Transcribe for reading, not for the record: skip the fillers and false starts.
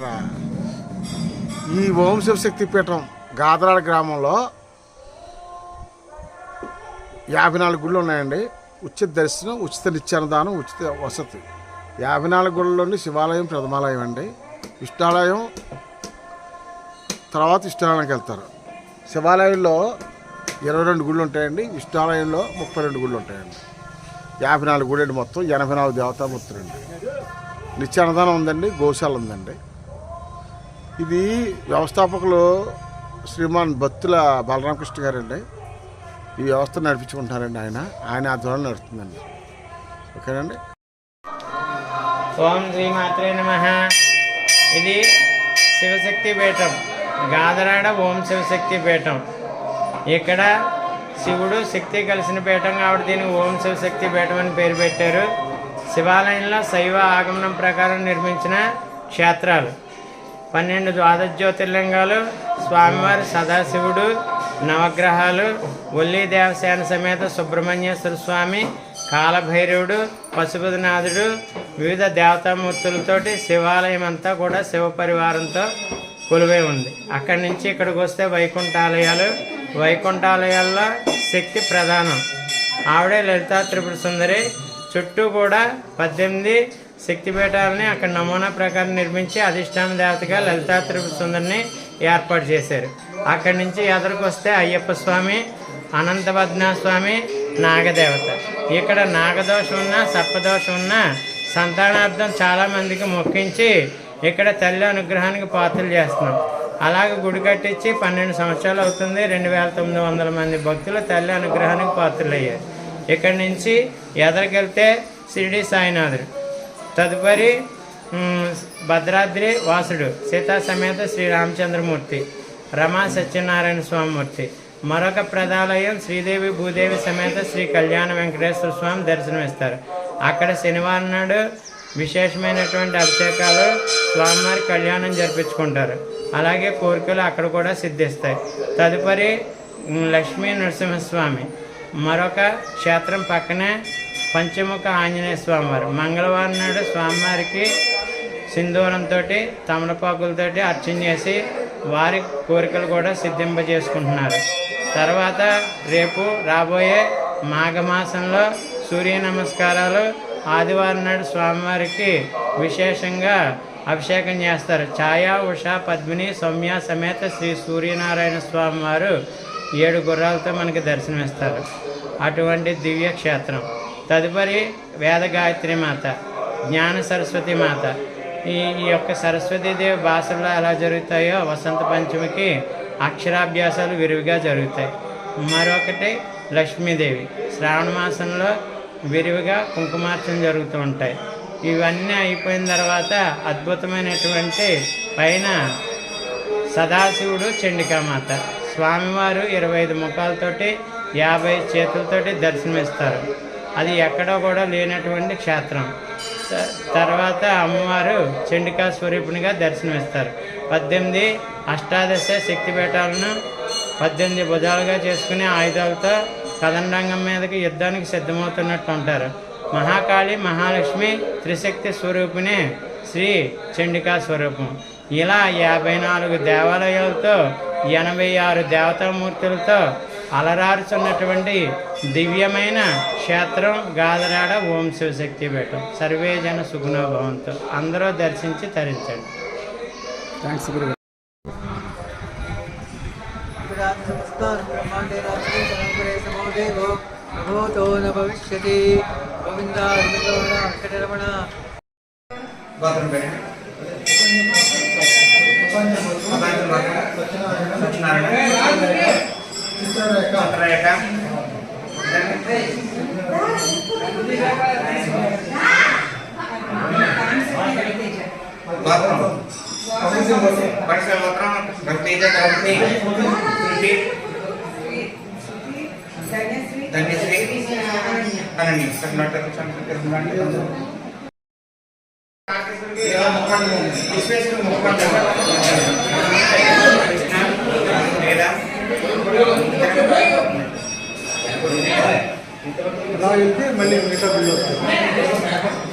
ఈ ఓం శివశక్తి పీఠం గాదరాడ గ్రామంలో 54 గుళ్ళు ఉన్నాయండి. ఉచిత దర్శనం, ఉచిత నిత్యాన్నదానం, ఉచిత వసతి. 54 గుళ్ళలోని శివాలయం ప్రథమాలయం అండి. విష్ణాలయం తర్వాత విష్ణాలయానికి వెళ్తారు. శివాలయంలో 22 గుళ్ళు ఉంటాయండి. విష్ణాలయంలో 32 గుళ్ళు ఉంటాయండి. 54 గుళ్ళు అండి. మొత్తం 84 దేవతామూర్తులండి. నిత్యాన్నదానం ఉందండి. గోశాల ఉందండి. ఇది వ్యవస్థాపకులు శ్రీమాన్ బత్తుల బలరామకృష్ణ గారండి. ఈ వ్యవస్థ నడిపించుకుంటున్నారండి. ఆయన ఆధ్వర్యంలో నడుస్తుందండి. ఓకేనండి. ఓం శ్రీ మాత్రే నమః. ఇది శివశక్తి పీఠం, గాదరాడ ఓం శివశక్తి పీఠం. ఇక్కడ శివుడు శక్తి కలిసిన పీఠం కాబట్టి దీనికి ఓం శివశక్తి పీఠం అని పేరు పెట్టారు. శివాలయంలో శైవ ఆగమనం ప్రకారం నిర్మించిన క్షేత్రాలు 12 ద్వాదశ జ్యోతిర్లింగాలు, స్వామివారి సదాశివుడు, నవగ్రహాలు, ఒల్లి దేవసేన సమేత సుబ్రహ్మణ్యేశ్వర స్వామి, కాలభైరవుడు, పశుపతినాథుడు, వివిధ దేవతామూర్తులతోటి శివాలయం అంతా కూడా శివ పరివారంతో కొలువై ఉంది. అక్కడి నుంచి ఇక్కడికి వస్తే వైకుంఠాలయాలు. వైకుంఠాలయాల్లో శక్తి ప్రధానం. ఆవిడే లలితా త్రిపుర సుందరి. చుట్టూ కూడా 18 శక్తిపీఠాలని అక్కడ నమూనా ప్రకారం నిర్మించి అధిష్టాన దేవతగా లలితా త్రిపుర సుందరిని ఏర్పాటు చేశారు. అక్కడి నుంచి ఎదురుకు వస్తే అయ్యప్ప స్వామి, అనంతపద్మనాభ స్వామి, నాగదేవత. ఇక్కడ నాగదోషం ఉన్నా సర్పదోషం ఉన్నా సంతానార్థం చాలామందికి మొక్కించి ఇక్కడ తల్లి అనుగ్రహానికి పాత్రలు చేస్తున్నాం. అలాగే గుడి కట్టించి 12 సంవత్సరాలు అవుతుంది. 2900 మంది భక్తులు తల్లి అనుగ్రహానికి పాత్రలు అయ్యారు. ఇక్కడి నుంచి ఎదరికెళ్తే షిరిడి సాయినాథుడు, తదుపరి భద్రాద్రి వాసుడు, సీతా సమేత శ్రీరామచంద్రమూర్తి, రమా సత్యనారాయణ స్వామిమూర్తి. మరొక ప్రదాలయం శ్రీదేవి భూదేవి సమేత శ్రీ కళ్యాణ వెంకటేశ్వర స్వామి దర్శనమిస్తారు. అక్కడ శనివారం నాడు విశేషమైనటువంటి అభిషేకాలు, స్వామివారి కళ్యాణం జరిపించుకుంటారు. అలాగే కోరికలు అక్కడ కూడా సిద్ధిస్తాయి. తదుపరి లక్ష్మీ నరసింహస్వామి. మరొక క్షేత్రం పక్కనే పంచముఖ ఆంజనేయ స్వామివారు. మంగళవారం నాడు స్వామివారికి సింధూరంతో తమలపాకులతో అర్చన చేసి వారి కోరికలు కూడా సిద్ధింపజేసుకుంటున్నారు. తర్వాత రేపు రాబోయే మాఘమాసంలో సూర్య నమస్కారాలు. ఆదివారం నాడు స్వామివారికి విశేషంగా అభిషేకం చేస్తారు. ఛాయా, ఉషా, పద్మిని, సౌమ్య సమేత శ్రీ సూర్యనారాయణ స్వామివారు 7 గుర్రాలతో మనకి దర్శనమిస్తారు. అటువంటి దివ్య క్షేత్రం. తదుపరి వేద గాయత్రి మాత, జ్ఞాన సరస్వతి మాత. ఈ యొక్క సరస్వతీదేవి భాషల్లో ఎలా జరుగుతాయో వసంత పంచమికి అక్షరాభ్యాసాలు విరివిగా జరుగుతాయి. మరొకటి లక్ష్మీదేవి. శ్రావణ మాసంలో విరివిగా కుంకుమార్చన జరుగుతూ ఉంటాయి. ఇవన్నీ అయిపోయిన తర్వాత అద్భుతమైనటువంటి పైన సదాశివుడు, చండికామాత. స్వామివారు 25 ముఖాలతోటి 50 చేతులతోటి దర్శనమిస్తారు. అది ఎక్కడో కూడా లేనటువంటి క్షేత్రం. తర్వాత అమ్మవారు చండికా స్వరూపిణిగా దర్శనమిస్తారు. 18 అష్టాదశ శక్తిపీఠాలను 18 భుజాలుగా చేసుకునే ఆయుధాలతో కదండంగం మీదకి యుద్ధానికి సిద్ధమవుతున్నట్టు ఉంటారు. మహాకాళి, మహాలక్ష్మి, త్రిశక్తి స్వరూపిణి శ్రీ చండికా స్వరూపం. ఇలా 54 దేవాలయాలతో 86 దేవతామూర్తులతో అలరారుచున్నటువంటి దివ్యమైన క్షేత్రం గాదరాడ ఓం శివశక్తి పీఠం. సర్వే జన సుగుణో భవంతు. అందరూ దర్శించి తరించండి. థ్యాంక్స్ గురుగారు. అలా వెళ్తే మళ్ళీ మిగతా బిల్లు వస్తుంది.